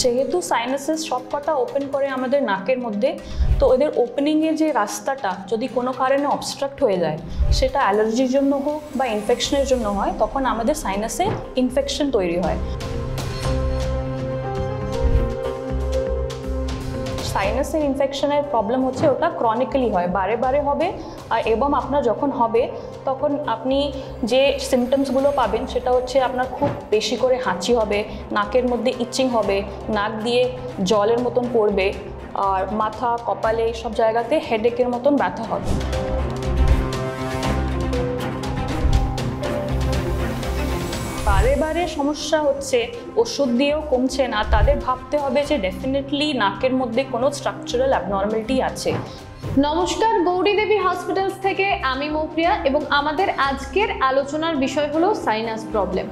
যেহেতু সাইনাসেস সবকটা ওপেন করে আমাদের নাকের মধ্যে, তো ওদের ওপেনিংয়ের যে রাস্তাটা যদি কোনো কারণে অবস্ট্রাক্ট হয়ে যায়, সেটা অ্যালার্জির জন্য হোক বা ইনফেকশনের জন্য হয়, তখন আমাদের সাইনাসে ইনফেকশন তৈরি হয়। সাইনাসের ইনফেকশনের প্রবলেম হচ্ছে ওটা ক্রনিক্যালি হয়, বারে বারে হবে। আর এবং আপনার যখন হবে তখন আপনি যে সিমটমসগুলো পাবেন সেটা হচ্ছে আপনার খুব বেশি করে হাঁচি হবে, নাকের মধ্যে ইচিং হবে, নাক দিয়ে জলের মতন পড়বে, আর মাথা, কপালে সব জায়গাতে হেডেকের মতন ব্যথা হবে। বারে বারে সমস্যা হচ্ছে, ওষুধ দিয়েও কমছে না, তাদের ভাবতে হবে যে ডেফিনেটলি নাকের মধ্যে কোনো স্ট্রাকচারাল অ্যাবনর্মালিটি আছে। নমস্কার, গৌরী দেবী হসপিটালস থেকে আমি মৌপ্রিয়া এবং আমাদের আজকের আলোচনার বিষয় হলো সাইনাস প্রবলেম।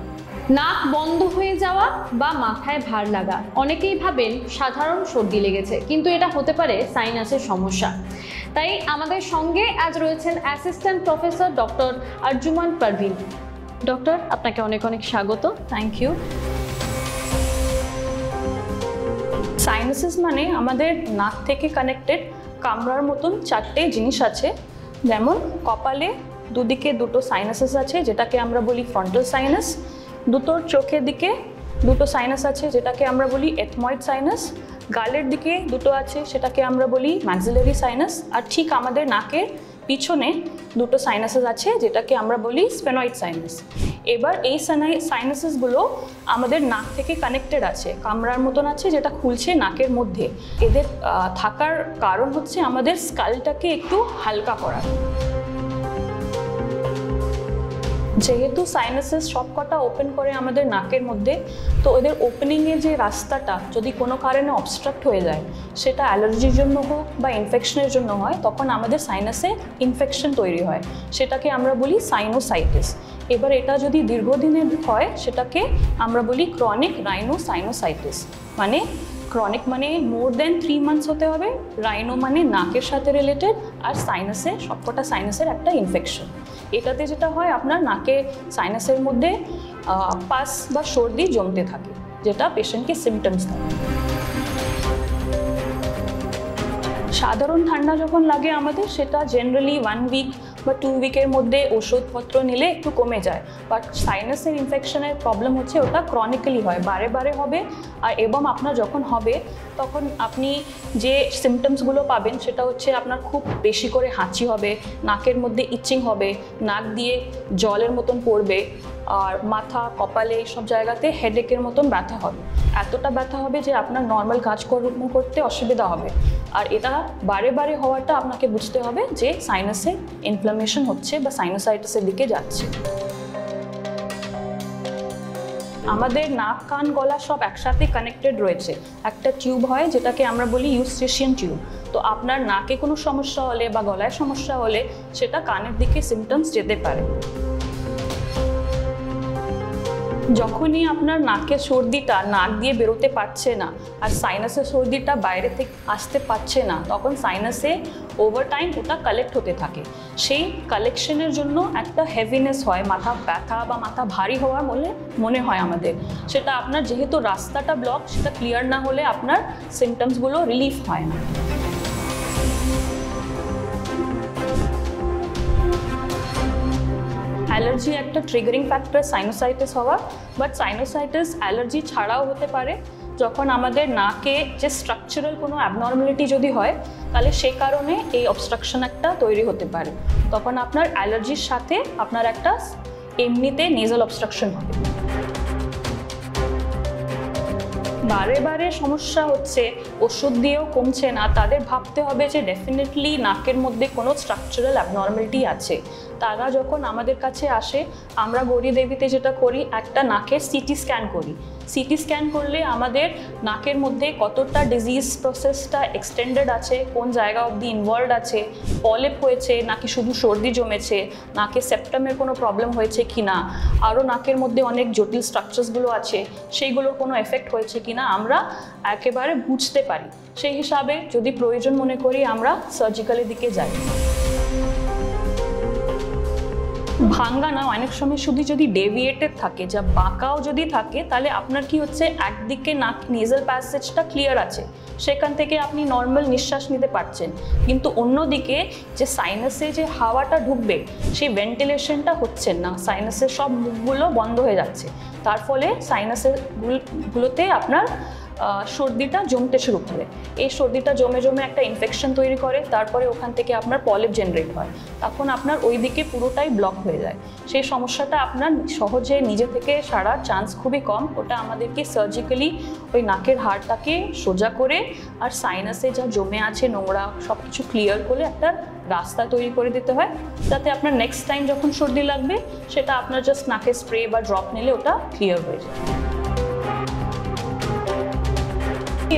নাক বন্ধ হয়ে যাওয়া বা মাথায় ভার লাগা। অনেকেই ভাবেন সাধারণ সর্দি লেগেছে, কিন্তু এটা হতে পারে সাইনাসের সমস্যা। তাই আমাদের সঙ্গে আজ রয়েছেন assistant professor doctor Arjuman Parvin. Doctor, আপনাকে অনেক অনেক স্বাগত। Thank you. সাইনাসেস মানে আমাদের নাক থেকে কানেক্টেড কামড়ার মতন চারটে জিনিস আছে। যেমন কপালে দুদিকে দুটো সাইনাসেস আছে, যেটাকে আমরা বলি ফ্রন্টাল সাইনাস। দুটোর চোখের দিকে দুটো সাইনাস আছে, যেটাকে আমরা বলি এথময়েড সাইনাস। গালের দিকে দুটো আছে, সেটাকে আমরা বলি ম্যাক্সিলারি সাইনাস। আর ঠিক আমাদের নাকের পিছনে দুটো সাইনাসেস আছে, যেটাকে আমরা বলি স্ফেনয়েড সাইনাস। এবার এই সাইনাসেসগুলো আমাদের নাক থেকে কানেক্টেড আছে, কামড়ার মতন আছে, যেটা খুলছে নাকের মধ্যে। এদের থাকার কারণ হচ্ছে আমাদের স্কালটাকে একটু হালকা করা। যেহেতু সাইনাসেস সবকটা ওপেন করে আমাদের নাকের মধ্যে, তো ওদের ওপেনিংয়ের যে রাস্তাটা যদি কোনো কারণে অবস্ট্রাক্ট হয়ে যায়, সেটা অ্যালার্জির জন্য হোক বা ইনফেকশনের জন্য হয়, তখন আমাদের সাইনাসে ইনফেকশন তৈরি হয়, সেটাকে আমরা বলি সাইনোসাইটিস। এবার এটা যদি দীর্ঘদিনের হয়, সেটাকে আমরা বলি ক্রনিক রাইনোসাইনোসাইটিস। মানে ক্রনিক মানে মোর দেন 3 মান্থস হতে হবে, রাইনো মানে নাকের সাথে রিলেটেড, আর সাইনাসে সবকটা সাইনাসের একটা ইনফেকশন। এটাতে যেটা হয়, আপনার নাকে সাইনাসের মধ্যে পাস বা সর্দি জমতে থাকে, যেটা পেশেন্টকে সিমটমস দেয়। সাধারণ ঠান্ডা যখন লাগে আমাদের, সেটা জেনারেলি 1 উইক বা 2 উইকের মধ্যে ওষুধপত্র নিলে একটু কমে যায়। বাট সাইনাসের ইনফেকশনের প্রবলেম হচ্ছে ওটা ক্রনিক্যালি হয়, বারে বারে হবে। আর এবং আপনার যখন হবে তখন আপনি যে সিমটমসগুলো পাবেন সেটা হচ্ছে আপনার খুব বেশি করে হাঁচি হবে, নাকের মধ্যে ইচিং হবে, নাক দিয়ে জলের মতন পড়বে, আর মাথা, কপালে সব জায়গাতে হেডেকের মতন ব্যথা হবে। এতটা ব্যথা হবে যে আপনার নর্মাল কাজকর্ম করতে অসুবিধা হবে। আর এটা বারে বারে হওয়াটা আপনাকে বুঝতে হবে যে সাইনাসে ইনফ্লামেশন হচ্ছে বা সাইনোসাইটিসের দিকে যাচ্ছে। আমাদের নাক, কান, গলা সব একসাথে কানেক্টেড রয়েছে। একটা টিউব হয়, যেটাকে আমরা বলি ইউস্টেশিয়ান টিউব। তো আপনার নাকে কোনো সমস্যা হলে বা গলায় সমস্যা হলে সেটা কানের দিকে সিমটমস যেতে পারে। যখনই আপনার নাকের সর্দিটা নাক দিয়ে বেরোতে পারছে না আর সাইনাসের সর্দিটা বাইরে থেকে আসতে পারছে না, তখন সাইনাসে ওভার টাইম ওটা কালেক্ট হতে থাকে। সেই কালেকশনের জন্য একটা হেভিনেস হয়, মাথা ব্যথা বা মাথা ভারী হওয়ার মনে হয় আমাদের। সেটা আপনার যেহেতু রাস্তাটা ব্লক, সেটা ক্লিয়ার না হলে আপনার সিমটমসগুলো রিলিফ হয় না। অ্যালার্জি একটা ট্রিগারিং ফ্যাক্টর সাইনোসাইটিস হওয়া, বাট সাইনোসাইটিস অ্যালার্জি ছাড়াও হতে পারে। যখন আমাদের নাকে যে স্ট্রাকচারাল কোনো অ্যাবনর্মালিটি যদি হয়, তাহলে সেই কারণে এই অবস্ট্রাকশন একটা তৈরি হতে পারে। তখন আপনার অ্যালার্জির সাথে আপনার একটা এমনিতে নেজাল অবস্ট্রাকশন হবে। বারে বারে সমস্যা হচ্ছে, ওষুধ দিয়েও কমছে না, তাদের ভাবতে হবে যে ডেফিনেটলি নাকের মধ্যে কোনো স্ট্রাকচারাল অ্যাবনর্মালিটি আছে। তারা যখন আমাদের কাছে আসে, আমরা গৌরী দেবীতে যেটা করি, একটা নাকের সিটি স্ক্যান করি। সিটি স্ক্যান করলে আমাদের নাকের মধ্যে কতটা ডিজিজ প্রসেসটা এক্সটেন্ডেড আছে, কোন জায়গা অবধি ইনভলভড আছে, পলিপ হয়েছে নাকি শুধু সর্দি জমেছে, নাকে সেপ্টামের কোনো প্রবলেম হয়েছে কি না, আরও নাকের মধ্যে অনেক জটিল স্ট্রাকচারসগুলো আছে, সেইগুলোর কোনো এফেক্ট হয়েছে কি না আমরা একেবারে বুঝতে পারি। সেই হিসাবে যদি প্রয়োজন মনে করি, আমরা সার্জিক্যালের দিকে যাই। ভাঙ্গা নয়, অনেক সময় শুধু যদি ডেভিয়েটেড থাকে, যা বাঁকাও যদি থাকে, তাহলে আপনার কি হচ্ছে, একদিকে নাক নেজাল প্যাসেজটা ক্লিয়ার আছে, সেখান থেকে আপনি নর্মাল নিঃশ্বাস নিতে পারছেন, কিন্তু অন্যদিকে যে সাইনাসে যে হাওয়াটা ঢুকবে সেই ভেন্টিলেশনটা হচ্ছে না, সাইনাসের সব মুখগুলো বন্ধ হয়ে যাচ্ছে, তার ফলে সাইনাসের গুলোতে আপনার সর্দিটা জমতে শুরু করে। এই সর্দিটা জমে জমে একটা ইনফেকশন তৈরি করে, তারপরে ওখান থেকে আপনার পলিপ জেনারেট হয়, তখন আপনার ওই দিকে পুরোটাই ব্লক হয়ে যায়। সেই সমস্যাটা আপনার সহজে নিজে থেকে সারার চান্স খুবই কম, ওটা আমাদেরকে সার্জিক্যালি ওই নাকের হাড়টাকে সোজা করে আর সাইনাসে যা জমে আছে নোংরা সব কিছু ক্লিয়ার করে একটা রাস্তা তৈরি করে দিতে হয়, যাতে আপনার নেক্সট টাইম যখন সর্দি লাগবে সেটা আপনার জাস্ট নাকে স্প্রে বা ড্রপ নিলে ওটা ক্লিয়ার হয়ে যায়।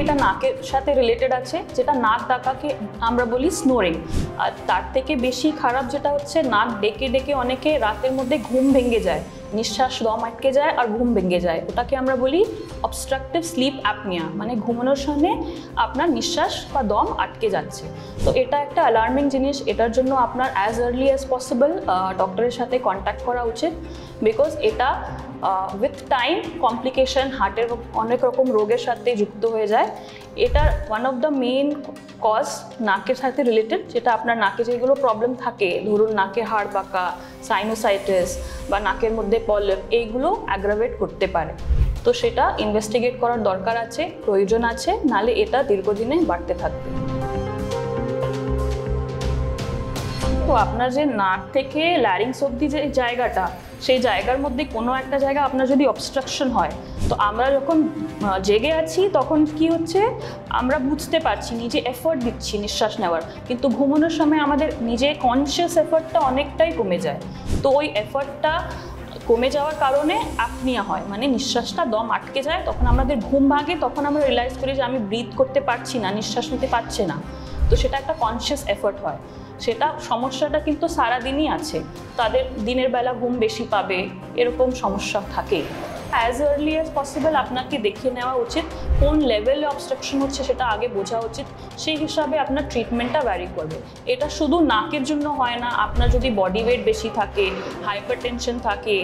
এটা নাকের সাথে রিলেটেড আছে, যেটা নাক ডাকাকে আমরা বলি স্নোরিং, আর তার থেকে বেশি খারাপ যেটা হচ্ছে নাক ডেকে ডেকে অনেকে রাতের মধ্যে ঘুম ভেঙে যায়, নিঃশ্বাস দম আটকে যায় আর ঘুম ভেঙে যায়, ওটাকে আমরা বলি অবস্ট্রাকটিভ স্লিপ অ্যাপনিয়া, মানে ঘুমানোর সময় আপনার নিঃশ্বাস বা দম আটকে যাচ্ছে। তো এটা একটা অ্যালার্মিং জিনিস, এটার জন্য আপনার অ্যাজ আর্লি অ্যাজ পসিবল ডক্টরের সাথে কন্ট্যাক্ট করা উচিত, বিকজ এটা উইথ টাইম কমপ্লিকেশন হার্টের অনেক রকম রোগের সাথে যুক্ত হয়ে যায়। এটার one of the main cause নাকের সাথে রিলেটেড, যেটা আপনার নাকে যেগুলো প্রবলেম থাকে, ধরুন নাকে হাড় বাঁকা, সাইনোসাইটিস বা নাকের মধ্যে পলিপ, এইগুলো অ্যাগ্রাভেট করতে পারে। তো সেটা ইনভেস্টিগেট করার দরকার আছে, প্রয়োজন আছে, নালে এটা দীর্ঘদিনে বাড়তে থাকবে। তো আপনার যে নাক থেকে ল্যারিংস অবধি যে জায়গাটা, সেই জায়গার মধ্যে কোনো একটা জায়গা আপনার যদি অবস্ট্রাকশন হয়, তো আমরা যখন জেগে আছি তখন কি হচ্ছে, আমরা বুঝতে পারছি, নিজে এফোর্ট দিচ্ছি নিঃশ্বাস নেওয়ার, কিন্তু ঘুমানোর সময় আমাদের নিজে কনসিয়াস এফোর্টটা অনেকটাই কমে যায়। তো ওই এফোর্টটা কমে যাওয়ার কারণে অ্যাপনিয়া হয়, মানে নিঃশ্বাসটা দম আটকে যায়, তখন আমাদের ঘুম ভাগে, তখন আমরা রিয়েলাইজ করি যে আমি ব্রিথ করতে পারছি না, নিঃশ্বাস নিতে পারছি না। তো সেটা একটা কনসিয়াস এফোর্ট হয়, সেটা সমস্যাটা কিন্তু সারাদিনই আছে, তাদের দিনের বেলা ঘুম বেশি পাবে, এরকম সমস্যা থাকে। অ্যাজ আর্লি অ্যাজ পসিবল আপনাকে দেখিয়ে নেওয়া উচিত, কোন লেভেলে অবস্ট্রাকশন হচ্ছে সেটা আগে বোঝা উচিত, সেই হিসাবে আপনার ট্রিটমেন্টটা ভ্যারি করবে। এটা শুধু নাকের জন্য হয় না, আপনার যদি বডি ওয়েট বেশি থাকে, হাইপার টেনশন থাকে,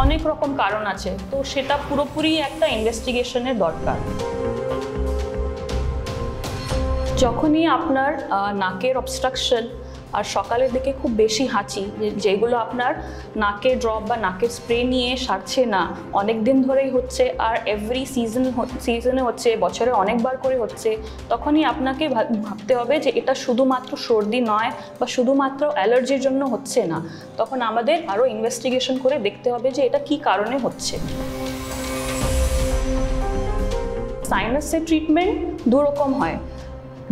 অনেক রকম কারণ আছে, তো সেটা পুরোপুরি একটা ইনভেস্টিগেশনের দরকার। যখনই আপনার নাকের অবস্ট্রাকশন আর সকালের দিকে খুব বেশি হাঁচি, যেগুলো আপনার নাকে ড্রপ বা নাকের স্প্রে নিয়ে সারছে না, অনেক দিন ধরেই হচ্ছে, আর এভরি সিজনে হচ্ছে, বছরে অনেকবার করে হচ্ছে, তখনই আপনাকে ভাবতে হবে যে এটা শুধুমাত্র সর্দি নয় বা শুধুমাত্র অ্যালার্জির জন্য হচ্ছে না, তখন আমাদের আরও ইনভেস্টিগেশন করে দেখতে হবে যে এটা কী কারণে হচ্ছে। সাইনাসের ট্রিটমেন্ট দুরকম হয়,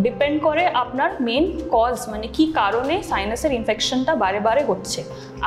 ডিপেন্ড করে আপনার মেন কজ, মানে কি কারণে সাইনাসের ইনফেকশনটা বারে বারে হচ্ছে।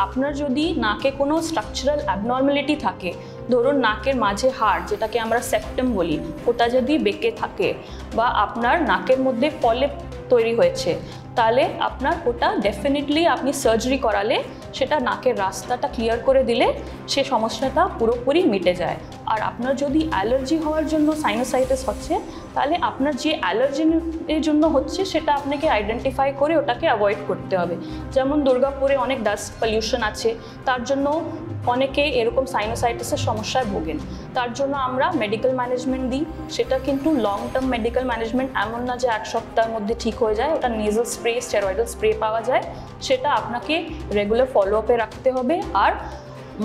আপনার যদি নাকে কোনো স্ট্রাকচারাল অ্যাবনর্মালিটি থাকে, ধরুন নাকের মাঝে হাড়, যেটাকে আমরা সেপ্টাম বলি, ওটা যদি বেঁকে থাকে, বা আপনার নাকের মধ্যে পলিপ তৈরি হয়েছে, তাহলে আপনার ওটা ডেফিনেটলি আপনি সার্জারি করালে সেটা নাকের রাস্তাটা ক্লিয়ার করে দিলে সে সমস্যাটা পুরোপুরি মিটে যায়। আর আপনার যদি অ্যালার্জি হওয়ার জন্য সাইনোসাইটিস হচ্ছে, তাহলে আপনার যে অ্যালার্জির জন্য হচ্ছে সেটা আপনাকে আইডেন্টিফাই করে ওটাকে অ্যাভয়েড করতে হবে। যেমন দুর্গাপুরে অনেক ডাস্ট পলিউশন আছে, তার জন্য অনেকে এরকম সাইনোসাইটিসের সমস্যায় ভোগেন, তার জন্য আমরা মেডিকেল ম্যানেজমেন্ট দিই, সেটা কিন্তু লং টার্ম মেডিকেল ম্যানেজমেন্ট, এমন না যে এক সপ্তাহের মধ্যে ঠিক হয়ে যায়, ওটা নেজাল স্প্রে, স্টেরয়েডাল স্প্রে পাওয়া যায়, সেটা আপনাকে রেগুলার ফলো আপে রাখতে হবে আর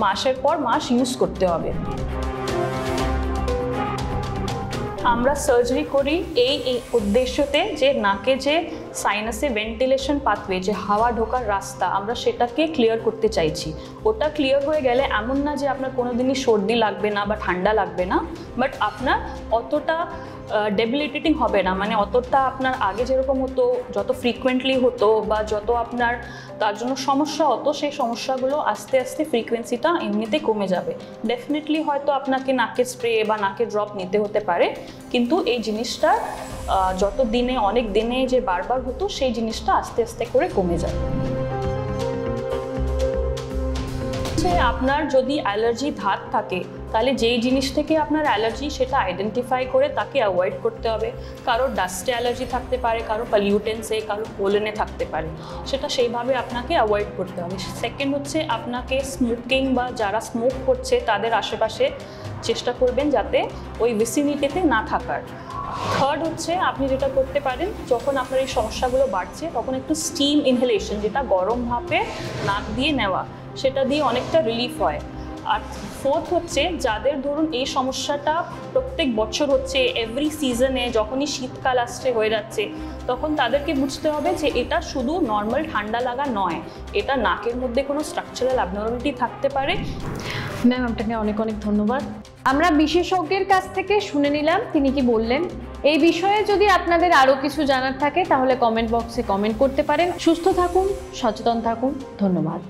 মাসের পর মাস ইউজ করতে হবে। আমরা সার্জারি করি এই উদ্দেশ্যতে যে নাকে যে সাইনাসে ভেন্টিলেশন পাথওয়ে, যে হাওয়া ঢোকার রাস্তা, আমরা সেটাকে ক্লিয়ার করতে চাইছি। ওটা ক্লিয়ার হয়ে গেলে এমন না যে আপনার কোনো দিনই সর্দি লাগবে না বা ঠান্ডা লাগবে না, বাট আপনার অতটা ডেবিলিটেটিং হবে না, মানে অতটা আপনার আগে যেরকম হতো, যত ফ্রিকুয়েন্টলি হতো বা যত আপনার তার জন্য সমস্যা হতো, সেই সমস্যাগুলো আস্তে আস্তে ফ্রিকোয়েন্সিটা এমনিতে কমে যাবে। ডেফিনেটলি হয়তো আপনাকে নাকের স্প্রে বা নাকের ড্রপ নিতে হতে পারে, কিন্তু এই জিনিসটা যত দিনে, অনেক দিনে যে বারবার হতো, সেই জিনিসটা আস্তে আস্তে করে কমে যাবে। হচ্ছে আপনার যদি অ্যালার্জি ধাত থাকে তাহলে যেই জিনিস থেকে আপনার অ্যালার্জি সেটা আইডেন্টিফাই করে তাকে অ্যাভয়েড করতে হবে। কারো ডাস্টে অ্যালার্জি থাকতে পারে, কারো পলিউটেন্সে, কারো পোলেনে থাকতে পারে, সেটা সেইভাবে আপনাকে অ্যাভয়েড করতে হবে। সেকেন্ড হচ্ছে আপনাকে স্মোকিং বা যারা স্মোক করছে তাদের আশেপাশে চেষ্টা করবেন যাতে ওই ভিসিনিটিতে না থাকার। থার্ড হচ্ছে আপনি যেটা করতে পারেন, যখন আপনার এই সমস্যাগুলো বাড়ছে তখন একটু স্টিম ইনহেলেশন, যেটা গরম ভাপে নাক দিয়ে নেওয়া, সেটা দিয়ে অনেকটা রিলিফ হয়। আর ফোর্থ হচ্ছে যাদের ধরুন এই সমস্যাটা প্রত্যেক বছর হচ্ছে, এভরি সিজনে যখনই শীতকাল আসছে হয়ে যাচ্ছে, তখন তাদেরকে বুঝতে হবে যে এটা শুধু নর্মাল ঠান্ডা লাগা নয়, এটা নাকের মধ্যে কোনো স্ট্রাকচারাল অ্যাবনর্মালিটি থাকতে পারে। ম্যাম আপনাকে অনেক অনেক ধন্যবাদ। আমরা বিশেষজ্ঞের কাছ থেকে শুনে নিলাম তিনি কি বললেন। এই বিষয়ে যদি আপনাদের আরও কিছু জানার থাকে তাহলে কমেন্ট বক্সে কমেন্ট করতে পারেন। সুস্থ থাকুন, সচেতন থাকুন, ধন্যবাদ।